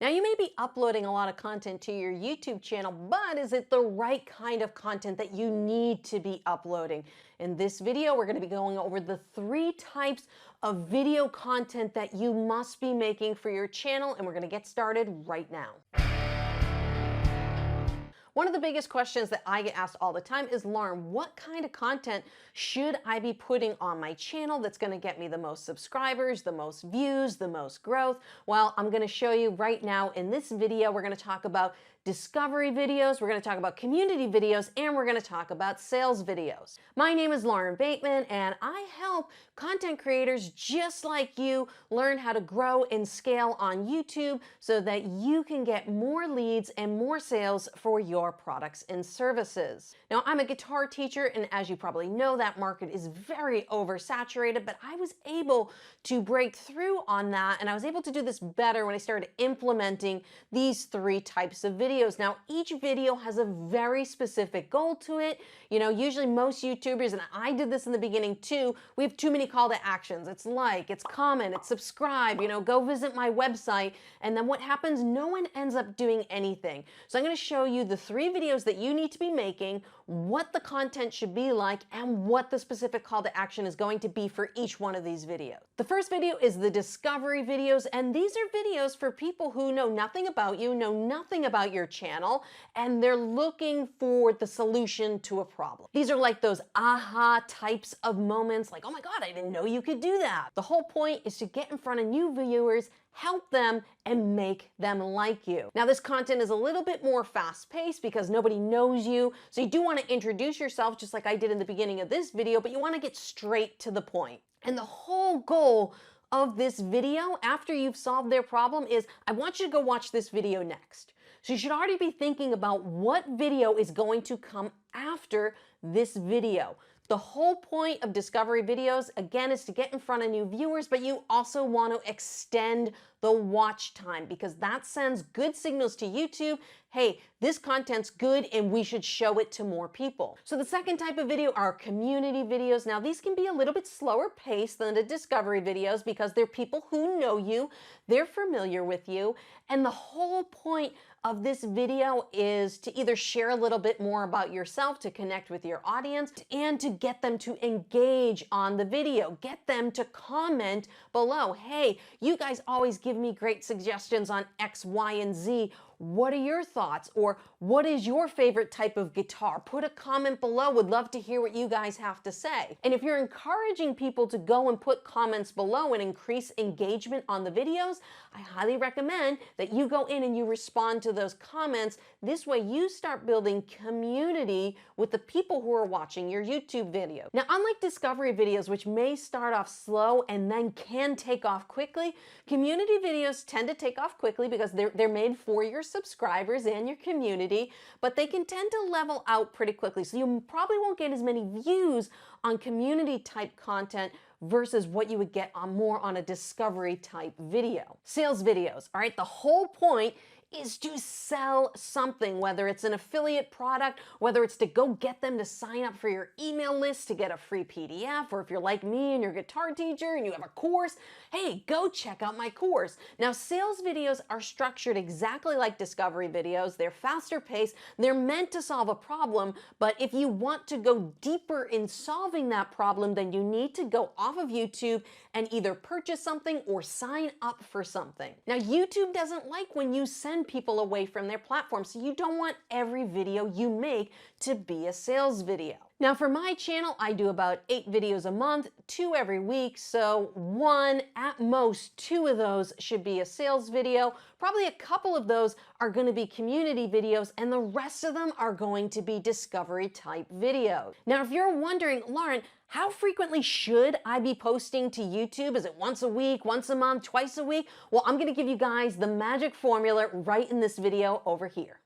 Now, you may be uploading a lot of content to your YouTube channel, but is it the right kind of content that you need to be uploading? In this video, we're going to be going over the 3 types of video content that you must be making for your channel, and we're going to get started right now. One of the biggest questions that I get asked all the time is, Lauren, what kind of content should I be putting on my channel that's going to get me the most subscribers, the most views, the most growth? Well, I'm going to show you right now in this video. We're going to talk about discovery videos, we're going to talk about community videos, and we're going to talk about sales videos. My name is Lauren Bateman, and I help content creators just like you learn how to grow and scale on YouTube so that you can get more leads and more sales for your products and services. Now, I'm a guitar teacher, and as you probably know, that market is very oversaturated, but I was able to break through on that, and I was able to do this better when I started implementing these 3 types of videos. Now, each video has a very specific goal to it. You know, usually most YouTubers, and I did this in the beginning too, we have too many call to actions. It's like, it's comment, it's subscribe, go visit my website. And then what happens? No one ends up doing anything. So I'm going to show you the 3 videos that you need to be making, what the content should be like, and what the specific call to action is going to be for each one of these videos. The first video is the discovery videos, and these are videos for people who know nothing about you, know nothing about your channel, and they're looking for the solution to a problem. These are like those aha types of moments, like, oh my God, I didn't know you could do that. The whole point is to get in front of new viewers, help them, and make them like you. Now, this content is a little bit more fast-paced because nobody knows you, so you do want to introduce yourself just like I did in the beginning of this video, but you want to get straight to the point. And the whole goal of this video, after you've solved their problem, is I want you to go watch this video next. So you should already be thinking about what video is going to come after this video. The whole point of discovery videos, again, is to get in front of new viewers, but you also want to extend the watch time because that sends good signals to YouTube. Hey, this content's good and we should show it to more people. So the second type of video are community videos. Now, these can be a little bit slower paced than the discovery videos because they're people who know you, they're familiar with you, and the whole point of this video is to either share a little bit more about yourself to connect with your audience and to get them to engage on the video, get them to comment below. Hey, you guys always give me great suggestions on X, Y, and Z. What are your thoughts? Or what is your favorite type of guitar? Put a comment below. Would love to hear what you guys have to say. And if you're encouraging people to go and put comments below and increase engagement on the videos, I highly recommend that you go in and you respond to those comments. This way you start building community with the people who are watching your YouTube video. Now, unlike discovery videos, which may start off slow and then can take off quickly, community videos tend to take off quickly because they're made for your subscribers and your community, but they can tend to level out pretty quickly. So you probably won't get as many views on community type content versus what you would get on more on a discovery type video. Sales videos, all right? The whole point is to sell something, whether it's an affiliate product, whether it's to go get them to sign up for your email list to get a free PDF, or if you're like me and you're a guitar teacher and you have a course, hey, go check out my course. Now, sales videos are structured exactly like discovery videos. They're faster paced. They're meant to solve a problem, but if you want to go deeper in solving that problem, then you need to go off of YouTube and either purchase something or sign up for something. Now, YouTube doesn't like when you send people away from their platform, so you don't want every video you make to be a sales video. Now, for my channel, I do about 8 videos a month, 2 every week, so 1, at most 2 of those should be a sales video. Probably a couple of those are going to be community videos, and the rest of them are going to be discovery type videos. Now, if you're wondering, Lauren, how frequently should I be posting to YouTube? Is it once a week, once a month, twice a week? Well, I'm going to give you guys the magic formula right in this video over here.